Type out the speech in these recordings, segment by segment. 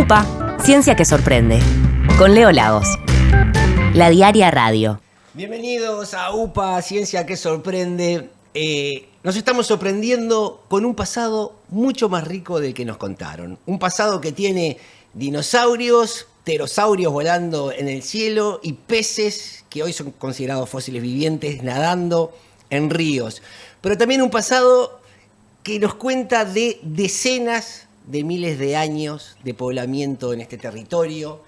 UPA, Ciencia que Sorprende, con Leo Lagos. La Diaria Radio. Bienvenidos a UPA, Ciencia que Sorprende. Nos estamos sorprendiendo con un pasado mucho más rico del que nos contaron. Un pasado que tiene dinosaurios, pterosaurios volando en el cielo y peces que hoy son considerados fósiles vivientes nadando en ríos. Pero también un pasado que nos cuenta de decenas de miles de años de poblamiento en este territorio.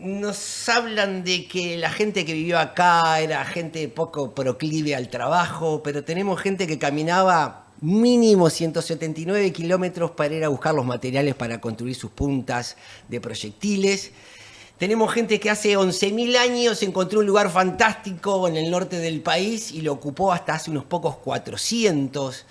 Nos hablan de que la gente que vivió acá era gente poco proclive al trabajo, pero tenemos gente que caminaba mínimo 179 kilómetros para ir a buscar los materiales para construir sus puntas de proyectiles. Tenemos gente que hace 11.000 años encontró un lugar fantástico en el norte del país y lo ocupó hasta hace unos pocos 400.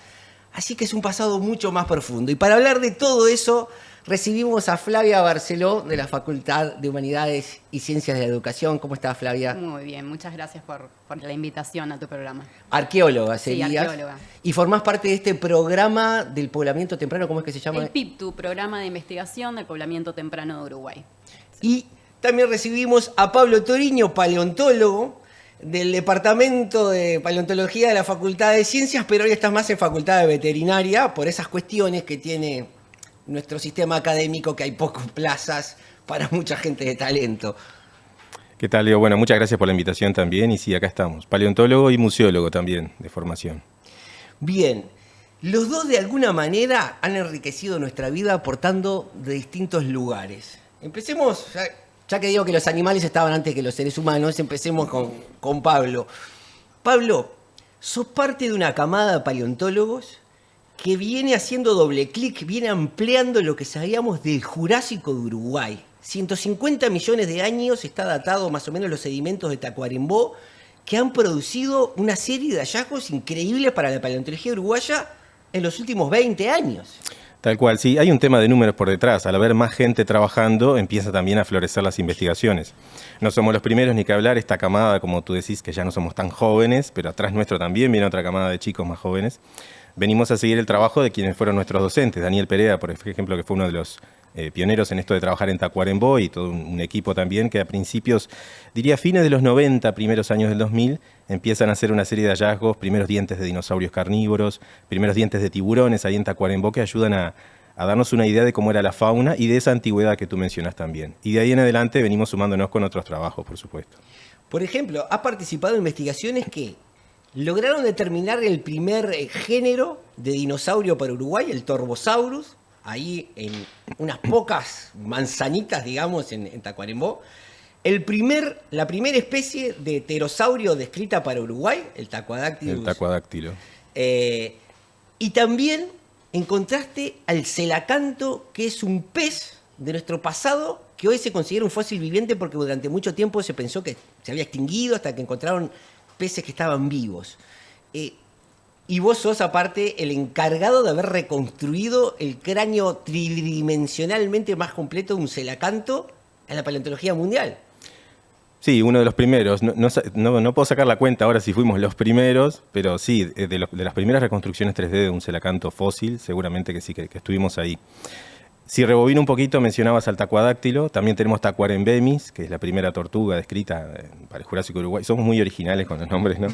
Así que es un pasado mucho más profundo. Y para hablar de todo eso, recibimos a Flavia Barceló de la Facultad de Humanidades y Ciencias de la Educación. ¿Cómo estás, Flavia? Muy bien, muchas gracias por la invitación a tu programa. Arqueóloga serías. Sí, arqueóloga. Y formás parte de este programa del poblamiento temprano, ¿cómo es que se llama? El PIPTU, Programa de Investigación del Poblamiento Temprano de Uruguay. Y también recibimos a Pablo Toriño, paleontólogo, del Departamento de Paleontología de la Facultad de Ciencias, pero hoy estás más en Facultad de Veterinaria por esas cuestiones que tiene nuestro sistema académico, que hay pocas plazas para mucha gente de talento. ¿Qué tal, Leo? Bueno, muchas gracias por la invitación también. Y sí, acá estamos. Paleontólogo y museólogo también, de formación. Bien. Los dos, de alguna manera, han enriquecido nuestra vida aportando de distintos lugares. Empecemos, ya que digo que los animales estaban antes que los seres humanos, empecemos con Pablo. Pablo, sos parte de una camada de paleontólogos que viene haciendo doble clic, viene ampliando lo que sabíamos del Jurásico de Uruguay. 150 millones de años está datado más o menos los sedimentos de Tacuarembó, que han producido una serie de hallazgos increíbles para la paleontología uruguaya en los últimos 20 años. Tal cual, sí, hay un tema de números por detrás. Al haber más gente trabajando, empieza también a florecer las investigaciones. No somos los primeros ni que hablar, esta camada, como tú decís, que ya no somos tan jóvenes, pero atrás nuestro también viene otra camada de chicos más jóvenes. Venimos a seguir el trabajo de quienes fueron nuestros docentes. Daniel Perea, por ejemplo, que fue uno de los pioneros en esto de trabajar en Tacuarembó, y todo un equipo también que a principios, diría fines de los 90, primeros años del 2000, empiezan a hacer una serie de hallazgos, primeros dientes de dinosaurios carnívoros, primeros dientes de tiburones ahí en Tacuarembó, que ayudan a darnos una idea de cómo era la fauna y de esa antigüedad que tú mencionas también. Y de ahí en adelante venimos sumándonos con otros trabajos, por supuesto. Por ejemplo, has participado en investigaciones que lograron determinar el primer género de dinosaurio para Uruguay, el Torvosaurus, ahí en unas pocas manzanitas, digamos, en Tacuarembó. La primera especie de pterosaurio descrita para Uruguay, el Tacuadactylus. El tacuadáctilo. Y también encontraste al celacanto, que es un pez de nuestro pasado, que hoy se considera un fósil viviente porque durante mucho tiempo se pensó que se había extinguido hasta que encontraron peces que estaban vivos. Y vos sos, aparte, el encargado de haber reconstruido el cráneo tridimensionalmente más completo de un celacanto en la paleontología mundial. Sí, uno de los primeros. No puedo sacar la cuenta ahora si fuimos los primeros, pero sí, de las primeras reconstrucciones 3D de un celacanto fósil, seguramente que sí, que estuvimos ahí. Si rebobino un poquito, mencionabas al tacuadáctilo, también tenemos Tacuarembemis, que es la primera tortuga descrita para el Jurásico de Uruguay. Somos muy originales con los nombres, ¿no?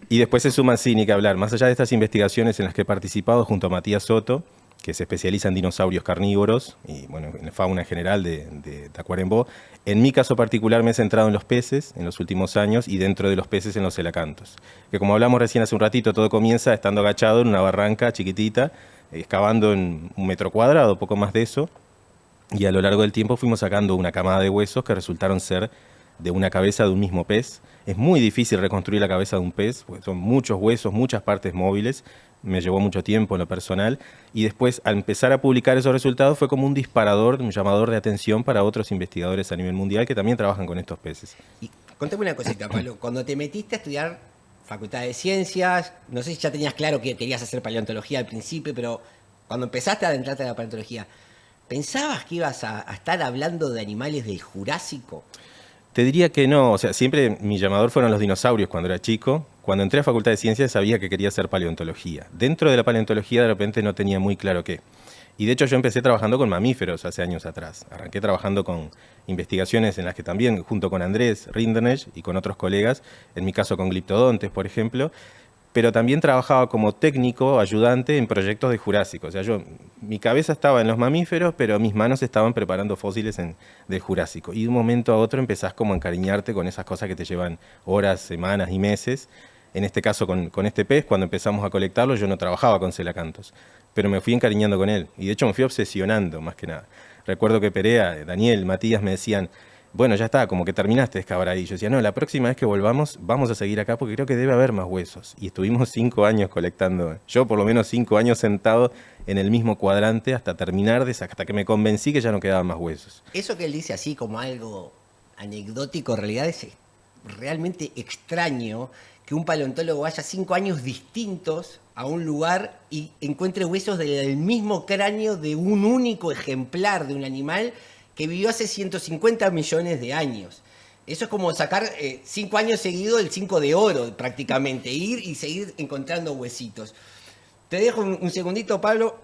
Y después se suman, sí, ni que hablar. Más allá de estas investigaciones en las que he participado junto a Matías Soto, que se especializa en dinosaurios carnívoros y bueno, en la fauna en general de Tacuarembó, en mi caso particular me he centrado en los peces en los últimos años y dentro de los peces en los celacantos. Que como hablamos recién hace un ratito, todo comienza estando agachado en una barranca chiquitita, excavando en 1 metro cuadrado, poco más de eso, y a lo largo del tiempo fuimos sacando una camada de huesos que resultaron ser de una cabeza de un mismo pez. Es muy difícil reconstruir la cabeza de un pez, porque son muchos huesos, muchas partes móviles, me llevó mucho tiempo en lo personal, y después al empezar a publicar esos resultados fue como un disparador, un llamador de atención para otros investigadores a nivel mundial que también trabajan con estos peces. Y contame una cosita, Pablo, cuando te metiste a estudiar Facultad de Ciencias, no sé si ya tenías claro que querías hacer paleontología al principio, pero cuando empezaste a adentrarte a la paleontología, ¿pensabas que ibas a estar hablando de animales del Jurásico? Te diría que no, o sea, siempre mi llamador fueron los dinosaurios cuando era chico. Cuando entré a Facultad de Ciencias sabía que quería hacer paleontología. Dentro de la paleontología de repente no tenía muy claro qué. Y de hecho yo empecé trabajando con mamíferos hace años atrás. Arranqué trabajando con investigaciones en las que también, junto con Andrés Rinderknecht y con otros colegas, en mi caso con gliptodontes, por ejemplo, pero también trabajaba como técnico ayudante en proyectos de Jurásico. O sea, mi cabeza estaba en los mamíferos, pero mis manos estaban preparando fósiles del Jurásico. Y de un momento a otro empezás como a encariñarte con esas cosas que te llevan horas, semanas y meses. En este caso con este pez, cuando empezamos a colectarlo, yo no trabajaba con celacantos, pero me fui encariñando con él. Y de hecho me fui obsesionando, más que nada. Recuerdo que Perea, Daniel, Matías me decían, bueno, ya está, como que terminaste de excavar ahí. Yo decía, no, la próxima vez que volvamos, vamos a seguir acá porque creo que debe haber más huesos. Y estuvimos 5 años colectando, yo por lo menos 5 años sentado en el mismo cuadrante hasta terminar hasta que me convencí que ya no quedaban más huesos. Eso que él dice así como algo anecdótico, en realidad es realmente extraño que un paleontólogo vaya 5 años distintos a un lugar y encuentre huesos del mismo cráneo de un único ejemplar de un animal que vivió hace 150 millones de años. Eso es como sacar 5 años seguidos el 5 de oro, prácticamente, ir y seguir encontrando huesitos. Te dejo un segundito, Pablo,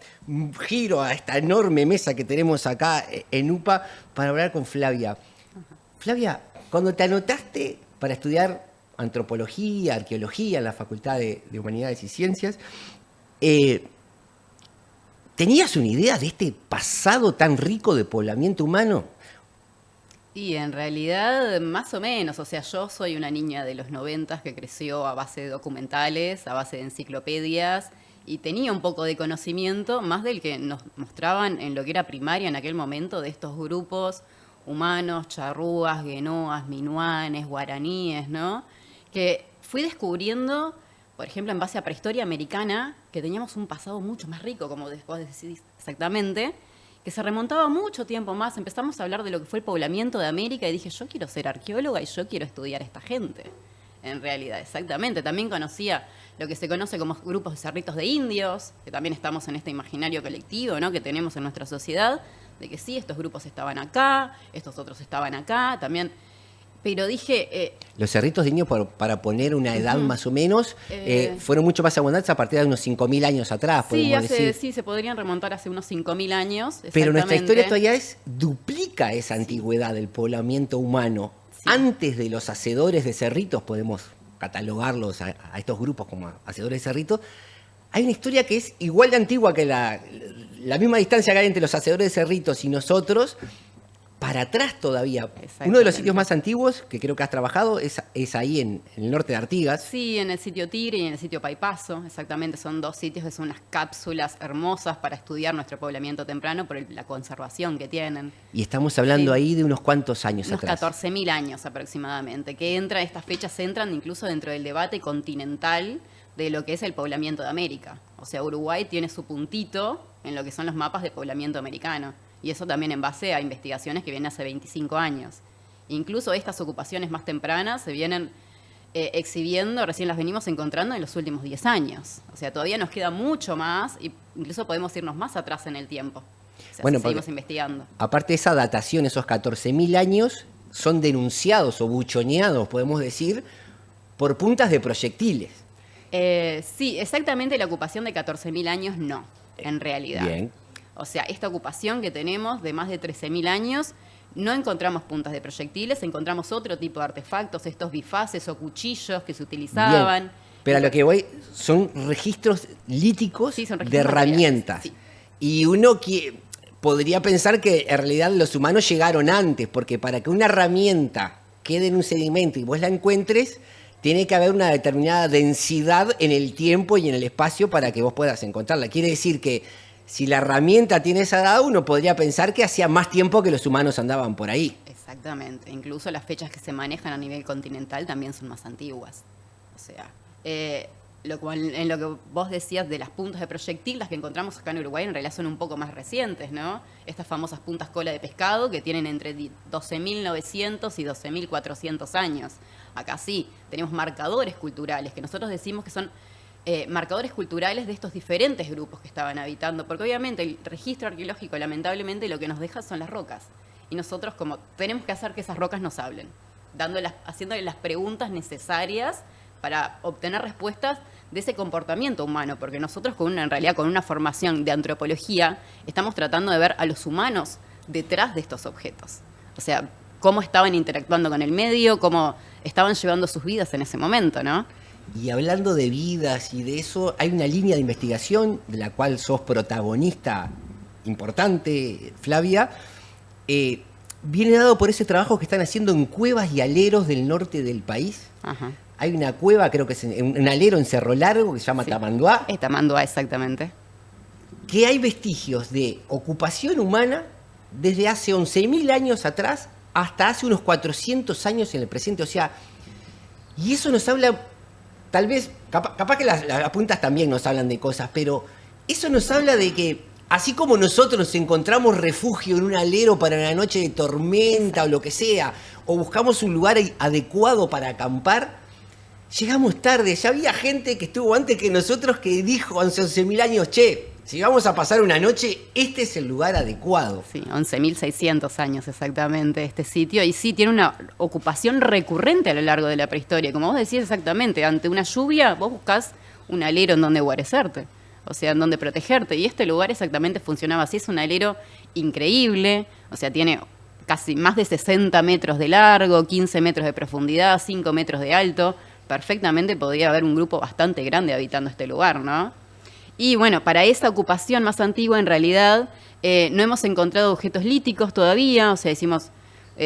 giro a esta enorme mesa que tenemos acá en UPA para hablar con Flavia. Flavia, cuando te anotaste para estudiar antropología, arqueología en la Facultad de Humanidades y Ciencias, ¿tenías una idea de este pasado tan rico de poblamiento humano? Y en realidad, más o menos. O sea, yo soy una niña de los 90 que creció a base de documentales, a base de enciclopedias, y tenía un poco de conocimiento, más del que nos mostraban en lo que era primaria en aquel momento, de estos grupos humanos, charrúas, guenoas, minuanes, guaraníes, ¿no? Que fui descubriendo, por ejemplo, en base a prehistoria americana, que teníamos un pasado mucho más rico, como vos decís exactamente, que se remontaba mucho tiempo más. Empezamos a hablar de lo que fue el poblamiento de América y dije, yo quiero ser arqueóloga y yo quiero estudiar a esta gente. En realidad, exactamente. También conocía lo que se conoce como grupos de cerritos de indios, que también estamos en este imaginario colectivo, ¿no?, que tenemos en nuestra sociedad, de que sí, estos grupos estaban acá, estos otros estaban acá, también. Pero dije... Los cerritos de indios, para poner una edad más o menos, fueron mucho más abundantes a partir de unos 5.000 años atrás, podemos decir. Sí, se podrían remontar hace unos 5.000 años. Pero nuestra historia todavía duplica esa antigüedad del poblamiento humano. Sí. Antes de los hacedores de cerritos, podemos catalogarlos a estos grupos como hacedores de cerritos, hay una historia que es igual de antigua que la misma distancia que hay entre los hacedores de cerritos y nosotros, para atrás todavía. Uno de los sitios más antiguos que creo que has trabajado es ahí en el norte de Artigas. Sí, en el sitio Tigre y en el sitio Paipaso, exactamente. Son 2 sitios que son unas cápsulas hermosas para estudiar nuestro poblamiento temprano por la conservación que tienen. Y estamos hablando ahí de unos cuantos años unos atrás. 14.000 años aproximadamente, que estas fechas entran incluso dentro del debate continental de lo que es el poblamiento de América. O sea, Uruguay tiene su puntito en lo que son los mapas de poblamiento americano. Y eso también en base a investigaciones que vienen hace 25 años. Incluso estas ocupaciones más tempranas se vienen exhibiendo, recién las venimos encontrando en los últimos 10 años. O sea, todavía nos queda mucho más e incluso podemos irnos más atrás en el tiempo. O sea, bueno, seguimos investigando. Aparte de esa datación, esos 14.000 años son denunciados o buchoneados, podemos decir, por puntas de proyectiles. Sí, exactamente la ocupación de 14.000 años no, en realidad. Bien. O sea, esta ocupación que tenemos de más de 13.000 años, no encontramos puntas de proyectiles, encontramos otro tipo de artefactos, estos bifaces o cuchillos que se utilizaban. Bien. Pero a lo que voy, son registros líticos, sí, son registros de herramientas. Sí. Y uno podría pensar que en realidad los humanos llegaron antes, porque para que una herramienta quede en un sedimento y vos la encuentres, tiene que haber una determinada densidad en el tiempo y en el espacio para que vos puedas encontrarla. Quiere decir que si la herramienta tiene esa edad, uno podría pensar que hacía más tiempo que los humanos andaban por ahí. Exactamente. Incluso las fechas que se manejan a nivel continental también son más antiguas. O sea, en lo que vos decías de las puntas de proyectil, las que encontramos acá en Uruguay en realidad son un poco más recientes, ¿no? Estas famosas puntas cola de pescado que tienen entre 12.900 y 12.400 años. Acá sí, tenemos marcadores culturales que nosotros decimos que son marcadores culturales de estos diferentes grupos que estaban habitando, porque obviamente el registro arqueológico lamentablemente lo que nos deja son las rocas, y nosotros como tenemos que hacer que esas rocas nos hablen, haciéndole las preguntas necesarias para obtener respuestas de ese comportamiento humano, porque nosotros en realidad con una formación de antropología estamos tratando de ver a los humanos detrás de estos objetos. O sea, cómo estaban interactuando con el medio, cómo estaban llevando sus vidas en ese momento, ¿no? Y hablando de vidas y de eso, hay una línea de investigación de la cual sos protagonista importante, Flavia. Viene dado por ese trabajo que están haciendo en cuevas y aleros del norte del país. Ajá. Hay una cueva, creo que es un alero en Cerro Largo, que se llama Sí. Tamanduá, Es Tamanduá, exactamente. que hay vestigios de ocupación humana desde hace 11.000 años atrás hasta hace unos 400 años en el presente. O sea, y eso nos habla, tal vez, capaz que las puntas también nos hablan de cosas, pero eso nos habla de que así como nosotros encontramos refugio en un alero para una noche de tormenta o lo que sea, o buscamos un lugar adecuado para acampar, llegamos tarde. Ya había gente que estuvo antes que nosotros que dijo hace 11.000 años, che, si vamos a pasar una noche, este es el lugar adecuado. Sí, 11.600 años exactamente este sitio. Y sí, tiene una ocupación recurrente a lo largo de la prehistoria. Como vos decís exactamente, ante una lluvia vos buscás un alero en donde guarecerte. O sea, en donde protegerte. Y este lugar exactamente funcionaba así. Es un alero increíble. O sea, tiene casi más de 60 metros de largo, 15 metros de profundidad, 5 metros de alto. Perfectamente podría haber un grupo bastante grande habitando este lugar, ¿no? Y bueno, para esa ocupación más antigua, en realidad, no hemos encontrado objetos líticos todavía. O sea, decimos,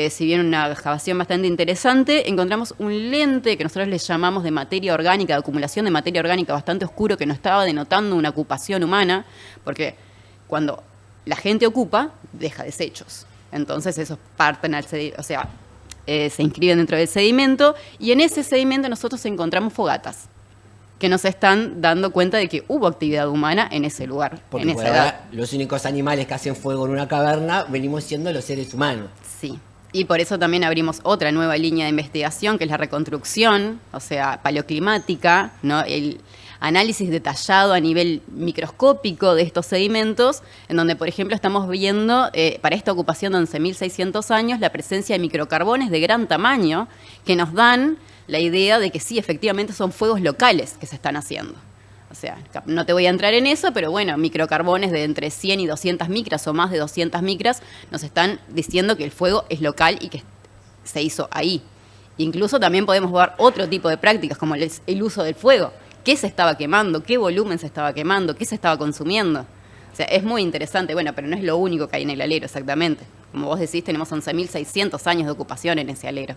si bien una excavación bastante interesante, encontramos un lente que nosotros le llamamos de materia orgánica, de acumulación de materia orgánica bastante oscuro, que nos estaba denotando una ocupación humana, porque cuando la gente ocupa, deja desechos. Entonces esos parten al sedimento, o sea, se inscriben dentro del sedimento, y en ese sedimento nosotros encontramos fogatas que nos están dando cuenta de que hubo actividad humana en ese lugar, Porque en por esa edad. ahora los únicos animales que hacen fuego en una caverna venimos siendo los seres humanos. Sí. Y por eso también abrimos otra nueva línea de investigación, que es la reconstrucción, o sea, paleoclimática, ¿no? El análisis detallado a nivel microscópico de estos sedimentos, en donde, por ejemplo, estamos viendo, para esta ocupación de 11.600 años, la presencia de microcarbones de gran tamaño, que nos dan la idea de que sí, efectivamente son fuegos locales que se están haciendo. O sea, no te voy a entrar en eso, pero bueno, microcarbones de entre 100 y 200 micras o más de 200 micras nos están diciendo que el fuego es local y que se hizo ahí. Incluso también podemos ver otro tipo de prácticas, como el uso del fuego. ¿Qué se estaba quemando? ¿Qué volumen se estaba quemando? ¿Qué se estaba consumiendo? O sea, es muy interesante, bueno, pero no es lo único que hay en el alero, exactamente. Como vos decís, tenemos 11.600 años de ocupación en ese alero.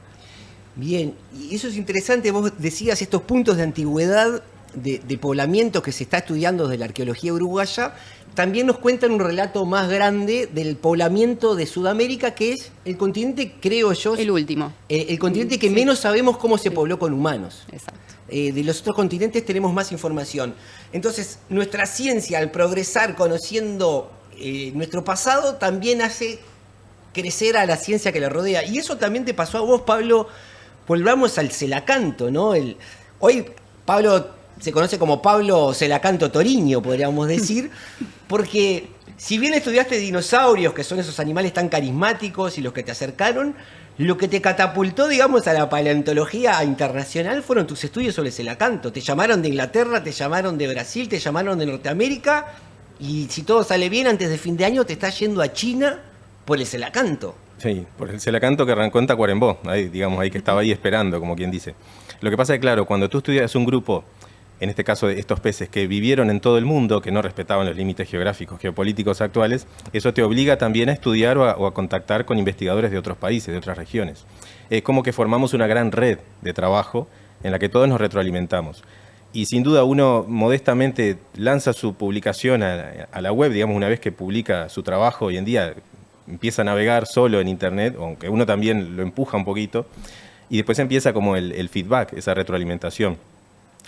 Bien, y eso es interesante. Vos decías estos puntos de antigüedad de poblamiento que se está estudiando desde la arqueología uruguaya, también nos cuentan un relato más grande del poblamiento de Sudamérica, que es el continente, creo yo, El último. el continente que menos sabemos cómo se pobló con humanos. Exacto. De los otros continentes tenemos más información. Entonces, nuestra ciencia, al progresar conociendo nuestro pasado, también hace crecer a la ciencia que la rodea. Y eso también te pasó a vos, Pablo. Volvamos al Celacanto, ¿no? Hoy Pablo se conoce como Pablo Celacanto Toriño, podríamos decir, porque si bien estudiaste dinosaurios, que son esos animales tan carismáticos y los que te acercaron, lo que te catapultó, digamos, a la paleontología internacional fueron tus estudios sobre Celacanto. Te llamaron de Inglaterra, te llamaron de Brasil, te llamaron de Norteamérica, y si todo sale bien, antes de fin de año te estás yendo a China por el Celacanto. Sí, por el Celacanto que arrancó en Tacuarembó, ahí, digamos, ahí que estaba ahí esperando, como quien dice. Lo que pasa es que, claro, cuando tú estudias un grupo, en este caso de estos peces, que vivieron en todo el mundo, que no respetaban los límites geográficos, geopolíticos actuales, eso te obliga también a estudiar o a contactar con investigadores de otros países, de otras regiones. Es como que formamos una gran red de trabajo en la que todos nos retroalimentamos. Y sin duda uno modestamente lanza su publicación a la web, digamos, una vez que publica su trabajo. Hoy en día empieza a navegar solo en Internet, aunque uno también lo empuja un poquito, y después empieza como el feedback, esa retroalimentación.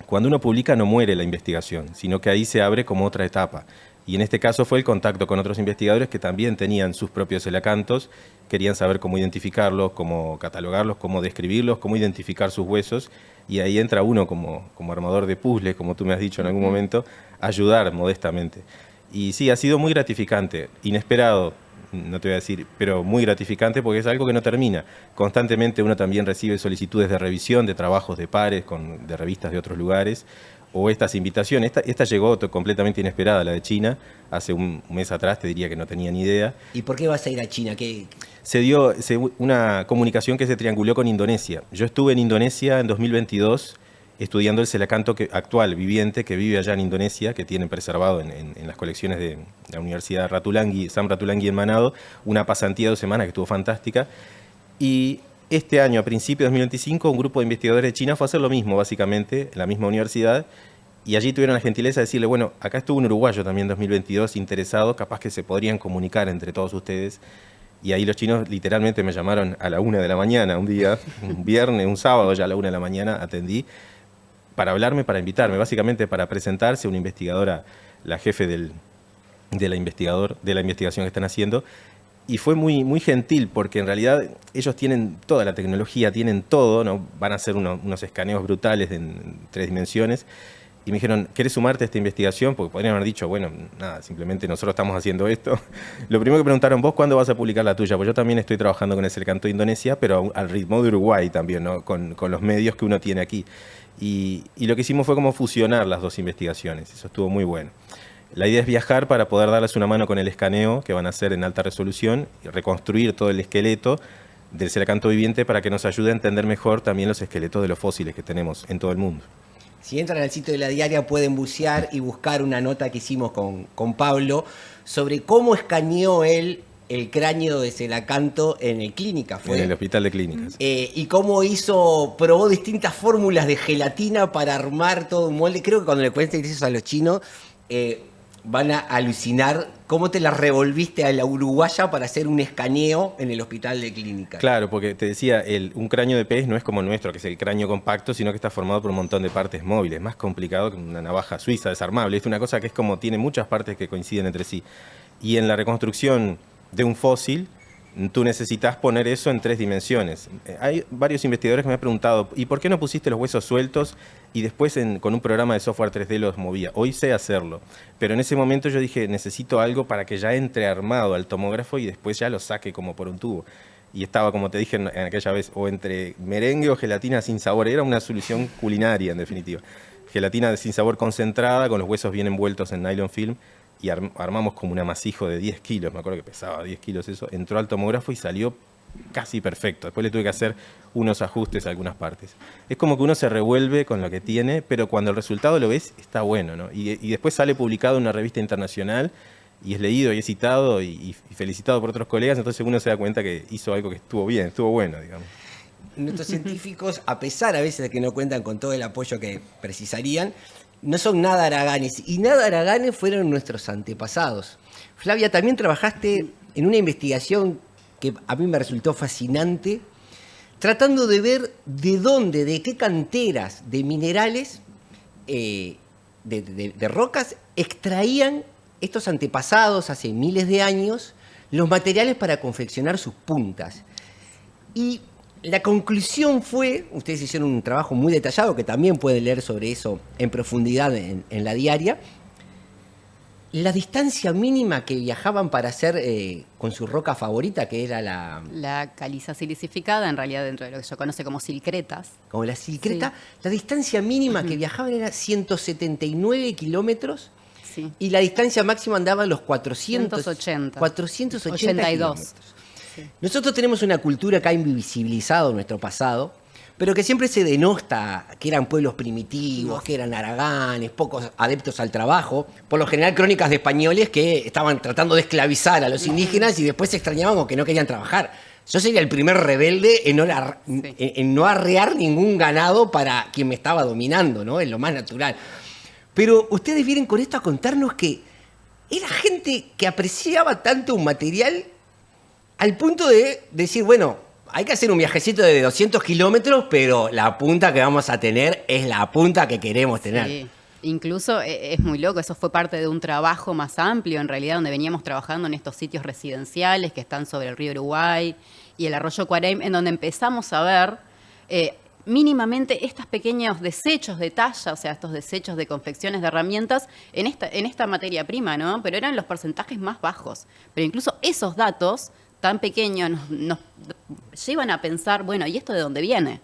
Cuando uno publica no muere la investigación, sino que ahí se abre como otra etapa. Y en este caso fue el contacto con otros investigadores que también tenían sus propios celacantos, querían saber cómo identificarlos, cómo catalogarlos, cómo describirlos, cómo identificar sus huesos, y ahí entra uno como armador de puzzles, como tú me has dicho en algún momento, a ayudar modestamente. Y sí, ha sido muy gratificante, inesperado, no te voy a decir, pero muy gratificante porque es algo que no termina. Constantemente uno también recibe solicitudes de revisión de trabajos de pares, de revistas de otros lugares, o estas invitaciones. Esta llegó completamente inesperada, la de China, hace un mes atrás, te diría que no tenía ni idea. ¿Y por qué vas a ir a China? Se dio una comunicación que se trianguló con Indonesia. Yo estuve en Indonesia en 2022 estudiando el celacanto actual, viviente, que vive allá en Indonesia, que tienen preservado en las colecciones de la Universidad Sam Ratulangi en Manado, una pasantía de 2 semanas que estuvo fantástica. Y este año, a principios de 2025, un grupo de investigadores de China fue a hacer lo mismo, básicamente, en la misma universidad, y allí tuvieron la gentileza de decirle, bueno, acá estuvo un uruguayo también en 2022 interesado, capaz que se podrían comunicar entre todos ustedes. Y ahí los chinos literalmente me llamaron a la 1 de la mañana, un día, un viernes, un sábado, ya a la 1 de la mañana atendí, para hablarme, para invitarme, básicamente para presentarse, una investigadora, la jefe de la investigación que están haciendo. Y fue muy, muy gentil, porque en realidad ellos tienen toda la tecnología, tienen todo, ¿no? Van a hacer unos escaneos brutales en 3 dimensiones. Y me dijeron, ¿querés sumarte a esta investigación? Porque podrían haber dicho, bueno, nada, simplemente nosotros estamos haciendo esto. Lo primero que preguntaron, ¿vos cuándo vas a publicar la tuya? Pues yo también estoy trabajando con el celacanto de Indonesia, pero al ritmo de Uruguay también, ¿no? Con los medios que uno tiene aquí. Y lo que hicimos fue como fusionar las 2 investigaciones. Eso estuvo muy bueno. La idea es viajar para poder darles una mano con el escaneo que van a hacer en alta resolución y reconstruir todo el esqueleto del celacanto viviente para que nos ayude a entender mejor también los esqueletos de los fósiles que tenemos en todo el mundo. Si entran al sitio de la diaria pueden bucear y buscar una nota que hicimos con Pablo sobre cómo escaneó él el cráneo de celacanto en el Clínica, ¿fue? En el Hospital de Clínicas. Y cómo probó distintas fórmulas de gelatina para armar todo un molde. Creo que cuando le cuentes eso a los chinos, van a alucinar cómo te la revolviste a la uruguaya para hacer un escaneo en el Hospital de Clínicas. Claro, porque te decía, un cráneo de pez no es como el nuestro, que es el cráneo compacto, sino que está formado por un montón de partes móviles, más complicado que una navaja suiza desarmable. Es una cosa que es como, tiene muchas partes que coinciden entre sí. Y en la reconstrucción de un fósil, tú necesitas poner eso en 3 dimensiones. Hay varios investigadores que me han preguntado, ¿y por qué no pusiste los huesos sueltos y después con un programa de software 3D los movía? Hoy sé hacerlo, pero en ese momento yo dije, necesito algo para que ya entre armado al tomógrafo y después ya lo saque como por un tubo. Y estaba, como te dije en aquella vez, o entre merengue o gelatina sin sabor. Era una solución culinaria, en definitiva. Gelatina sin sabor concentrada, con los huesos bien envueltos en nylon film, y armamos como un amasijo de 10 kilos, me acuerdo que pesaba 10 kilos eso, entró al tomógrafo y salió casi perfecto. Después le tuve que hacer unos ajustes a algunas partes. Es como que uno se revuelve con lo que tiene, pero cuando el resultado lo ves, está bueno, ¿no? Y después sale publicado en una revista internacional y es leído y es citado y felicitado por otros colegas, entonces uno se da cuenta que hizo algo que estuvo bien, estuvo bueno, digamos. Nuestros científicos, a pesar a veces de que no cuentan con todo el apoyo que precisarían, no son nada haraganes, y nada haraganes fueron nuestros antepasados. Flavia, también trabajaste en una investigación que a mí me resultó fascinante, tratando de ver de qué canteras de minerales, de rocas, extraían estos antepasados hace miles de años los materiales para confeccionar sus puntas. Y la conclusión fue, ustedes hicieron un trabajo muy detallado, que también pueden leer sobre eso en profundidad en la diaria, la distancia mínima que viajaban para hacer con su roca favorita, que era la caliza silicificada, en realidad dentro de lo que se conoce como silcretas. Como la silcreta, sí. La distancia mínima que viajaban era 179 kilómetros, sí. Y la distancia máxima andaba en los 480 kilómetros. Sí. Nosotros tenemos una cultura que ha invisibilizado nuestro pasado, pero que siempre se denosta que eran pueblos primitivos, que eran haraganes, pocos adeptos al trabajo. Por lo general, crónicas de españoles que estaban tratando de esclavizar a los indígenas y después se extrañaban o que no querían trabajar. Yo sería el primer rebelde en no arrear ningún ganado para quien me estaba dominando, ¿no? Es lo más natural. Pero ustedes vienen con esto a contarnos que era gente que apreciaba tanto un material al punto de decir, bueno, hay que hacer un viajecito de 200 kilómetros, pero la punta que vamos a tener es la punta que queremos tener. Sí. Incluso es muy loco, eso fue parte de un trabajo más amplio, en realidad, donde veníamos trabajando en estos sitios residenciales que están sobre el río Uruguay y el arroyo Cuareim, en donde empezamos a ver mínimamente estos pequeños desechos de talla, o sea, estos desechos de confecciones de herramientas en esta materia prima, ¿no? Pero eran los porcentajes más bajos. Pero incluso esos datos tan pequeños nos llevan a pensar, bueno, ¿y esto de dónde viene?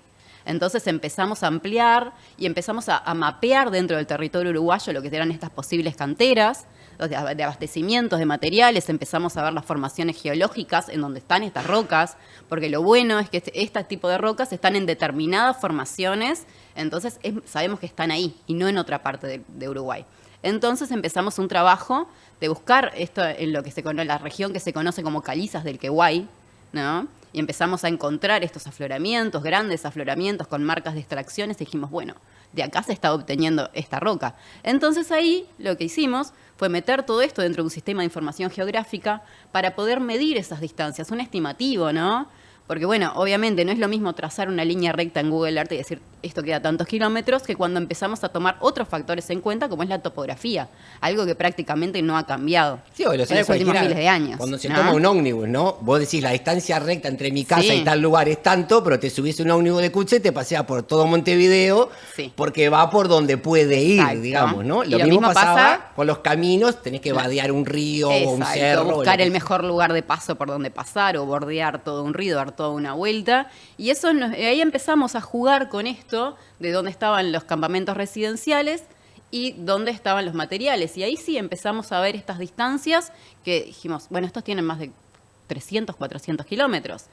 Entonces empezamos a ampliar y empezamos a mapear dentro del territorio uruguayo lo que eran estas posibles canteras de abastecimientos de materiales, empezamos a ver las formaciones geológicas en donde están estas rocas, porque lo bueno es que este tipo de rocas están en determinadas formaciones, entonces sabemos que están ahí y no en otra parte de Uruguay. Entonces empezamos un trabajo de buscar esto en lo que la región que se conoce como calizas del Quehuay, ¿no? Y empezamos a encontrar estos afloramientos, grandes afloramientos con marcas de extracciones, y dijimos, bueno, de acá se está obteniendo esta roca. Entonces ahí lo que hicimos fue meter todo esto dentro de un sistema de información geográfica para poder medir esas distancias, un estimativo, ¿no? Porque, bueno, obviamente no es lo mismo trazar una línea recta en Google Earth y decir esto queda tantos kilómetros, que cuando empezamos a tomar otros factores en cuenta, como es la topografía, algo que prácticamente no ha cambiado Sí, o lo en sabes los últimos cualquiera, miles de años. cuando se ¿no? toma un ómnibus, ¿no? Vos decís la distancia recta entre mi casa Sí. y tal lugar es tanto, pero te subís a un ómnibus de Cuche, te pasea por todo Montevideo, Sí. porque va por donde puede ir, Exacto. digamos, ¿no? Y Lo lo mismo mismo pasaba pasa- con los caminos, tenés que vadear un río o un Exacto, cerro. o buscar lo que el sea. mejor lugar de paso por donde pasar o bordear todo un río, dar toda una vuelta. Y eso ahí empezamos a jugar con esto de dónde estaban los campamentos residenciales y dónde estaban los materiales. Y ahí sí empezamos a ver estas distancias que dijimos, bueno, estos tienen más de 300, 400 kilómetros.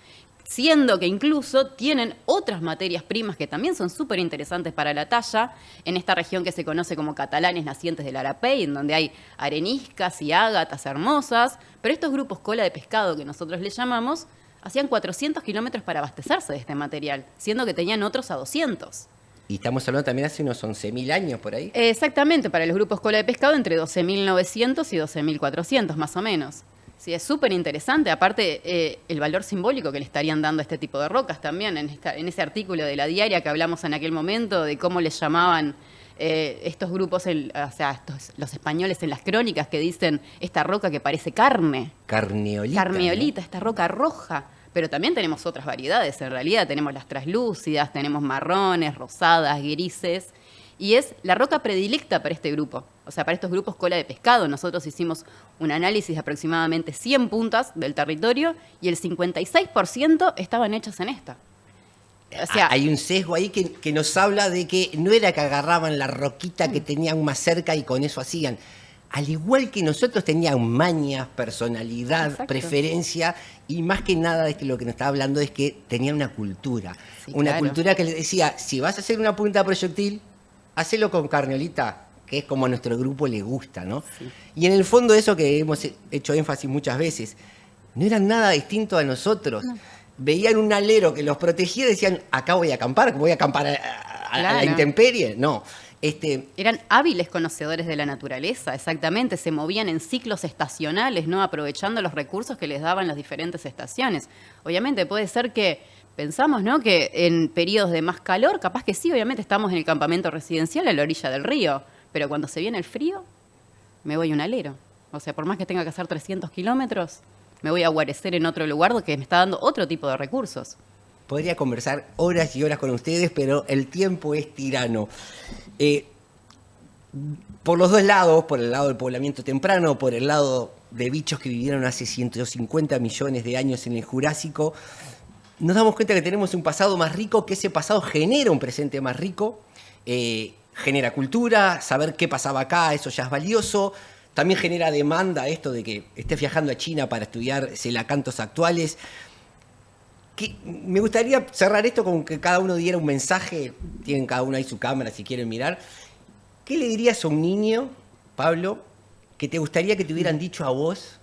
Siendo que incluso tienen otras materias primas que también son súper interesantes para la talla, en esta región que se conoce como Catalanes Nacientes del Arapey, en donde hay areniscas y ágatas hermosas, pero estos grupos cola de pescado que nosotros les llamamos, hacían 400 kilómetros para abastecerse de este material, siendo que tenían otros a 200. Y estamos hablando también hace unos 11.000 años por ahí. Exactamente, para los grupos cola de pescado entre 12.900 y 12.400 más o menos. Sí, es súper interesante, aparte el valor simbólico que le estarían dando a este tipo de rocas también, en ese artículo de La Diaria que hablamos en aquel momento, de cómo les llamaban estos grupos, los españoles en las crónicas que dicen esta roca que parece carne. Carneolita. Carmeolita, esta roca roja. Pero también tenemos otras variedades, en realidad. Tenemos las traslúcidas, tenemos marrones, rosadas, grises. Y es la roca predilecta para este grupo. O sea, para estos grupos cola de pescado. Nosotros hicimos un análisis de aproximadamente 100 puntas del territorio y el 56% estaban hechas en esta. O sea, Hay un sesgo ahí que nos habla de que no era que agarraban la roquita que tenían más cerca y con eso hacían. Al igual que nosotros tenían mañas, personalidad, Exacto. preferencia, y más que nada de que lo que nos estaba hablando es que tenían una cultura. Sí, Una claro. cultura que les decía, si vas a hacer una punta proyectil, hacelo con carneolita, que es como a nuestro grupo le gusta, ¿no? Sí. Y en el fondo eso que hemos hecho énfasis muchas veces, no eran nada distinto a nosotros. Veían un alero que los protegía y decían, acá voy a acampar a la Claro. intemperie. No. Eran hábiles conocedores de la naturaleza, exactamente, se movían en ciclos estacionales, ¿no? Aprovechando los recursos que les daban las diferentes estaciones. Obviamente puede ser que pensamos, ¿no? Que en periodos de más calor, capaz que sí, obviamente estamos en el campamento residencial a la orilla del río, pero cuando se viene el frío, me voy a un alero. O sea, por más que tenga que hacer 300 kilómetros, me voy a guarecer en otro lugar que me está dando otro tipo de recursos. Podría conversar horas y horas con ustedes, pero el tiempo es tirano. Por los dos lados, por el lado del poblamiento temprano, por el lado de bichos que vivieron hace 150 millones de años en el Jurásico, nos damos cuenta que tenemos un pasado más rico, que ese pasado genera un presente más rico, genera cultura, saber qué pasaba acá, eso ya es valioso. También genera demanda esto de que estés viajando a China para estudiar celacantos actuales. Me gustaría cerrar esto con que cada uno diera un mensaje. Tienen cada uno ahí su cámara si quieren mirar. ¿Qué le dirías a un niño, Pablo, que te gustaría que te hubieran dicho a vos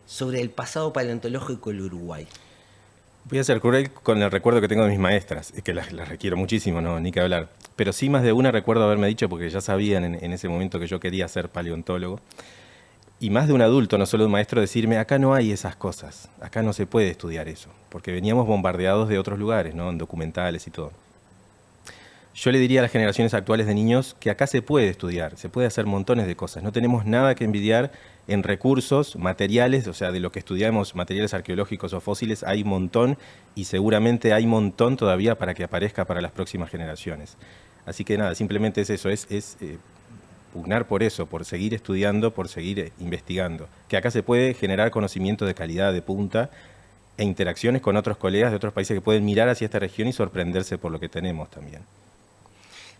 sobre el pasado paleontológico del Uruguay? Voy a ser cruel con el recuerdo que tengo de mis maestras, que las requiero muchísimo, no, ni que hablar. Pero sí más de una recuerdo haberme dicho, porque ya sabían en ese momento que yo quería ser paleontólogo, y más de un adulto, no solo un maestro, decirme, acá no hay esas cosas, acá no se puede estudiar eso, porque veníamos bombardeados de otros lugares, ¿no? En documentales y todo. Yo le diría a las generaciones actuales de niños que acá se puede estudiar, se puede hacer montones de cosas. No tenemos nada que envidiar en recursos, materiales, o sea, de lo que estudiamos, materiales arqueológicos o fósiles, hay un montón y seguramente hay un montón todavía para que aparezca para las próximas generaciones. Así que nada, simplemente es eso, es pugnar por eso, por seguir estudiando, por seguir investigando. Que acá se puede generar conocimiento de calidad, de punta, e interacciones con otros colegas de otros países que pueden mirar hacia esta región y sorprenderse por lo que tenemos también.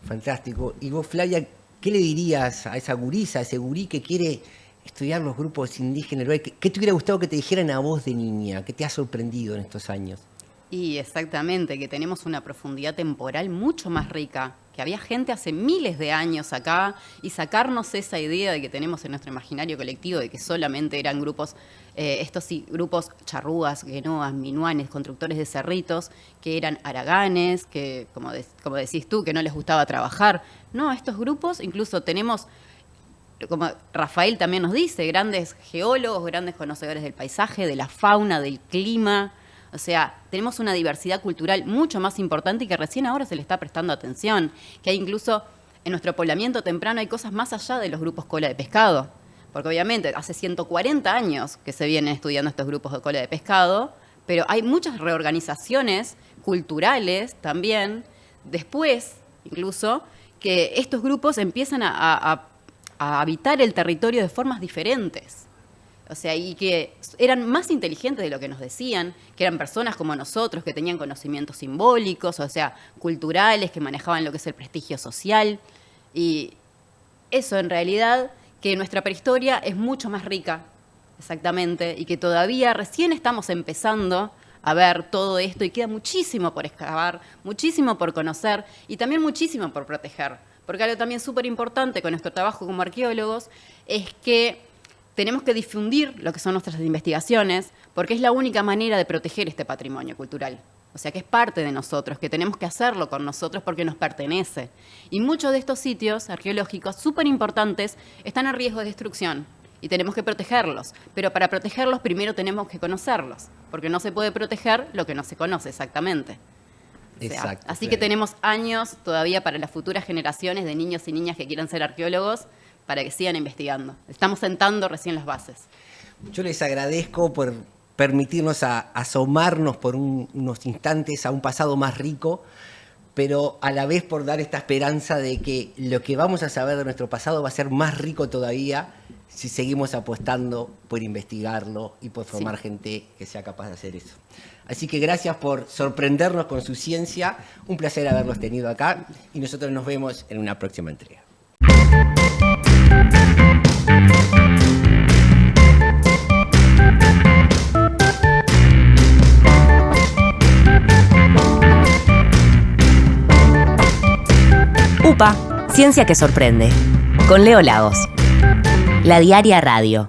Fantástico. Y vos, Flavia, ¿qué le dirías a esa gurisa, a ese gurí que quiere estudiar los grupos indígenas? ¿Qué te hubiera gustado que te dijeran a vos de niña? ¿Qué te ha sorprendido en estos años? Y exactamente, que tenemos una profundidad temporal mucho más rica, que había gente hace miles de años acá, y sacarnos esa idea de que tenemos en nuestro imaginario colectivo de que solamente eran grupos, estos sí, grupos charrúas, guenoas, minuanes, constructores de cerritos, que eran haraganes, que como decís tú, que no les gustaba trabajar. No, estos grupos incluso tenemos, como Rafael también nos dice, grandes geólogos, grandes conocedores del paisaje, de la fauna, del clima. O sea, tenemos una diversidad cultural mucho más importante y que recién ahora se le está prestando atención. Que hay incluso en nuestro poblamiento temprano hay cosas más allá de los grupos cola de pescado. Porque obviamente hace 140 años que se vienen estudiando estos grupos de cola de pescado, pero hay muchas reorganizaciones culturales también, después incluso, que estos grupos empiezan a habitar el territorio de formas diferentes. O sea, y que eran más inteligentes de lo que nos decían, que eran personas como nosotros, que tenían conocimientos simbólicos, o sea, culturales, que manejaban lo que es el prestigio social. Y eso, en realidad, que nuestra prehistoria es mucho más rica, exactamente, y que todavía recién estamos empezando a ver todo esto y queda muchísimo por excavar, muchísimo por conocer y también muchísimo por proteger. Porque algo también súper importante con nuestro trabajo como arqueólogos es que tenemos que difundir lo que son nuestras investigaciones porque es la única manera de proteger este patrimonio cultural. O sea, que es parte de nosotros, que tenemos que hacerlo con nosotros porque nos pertenece. Y muchos de estos sitios arqueológicos súper importantes están en riesgo de destrucción y tenemos que protegerlos. Pero para protegerlos primero tenemos que conocerlos, porque no se puede proteger lo que no se conoce exactamente. O sea, Exacto. así que tenemos años todavía para las futuras generaciones de niños y niñas que quieran ser arqueólogos para que sigan investigando. Estamos sentando recién las bases. Yo les agradezco por permitirnos asomarnos por unos instantes a un pasado más rico, pero a la vez por dar esta esperanza de que lo que vamos a saber de nuestro pasado va a ser más rico todavía si seguimos apostando por investigarlo y por formar gente que sea capaz de hacer eso. Así que gracias por sorprendernos con su ciencia. Un placer haberlos tenido acá y nosotros nos vemos en una próxima entrega. UPA, Ciencia que sorprende. Con Leo Lagos. La Diaria Radio.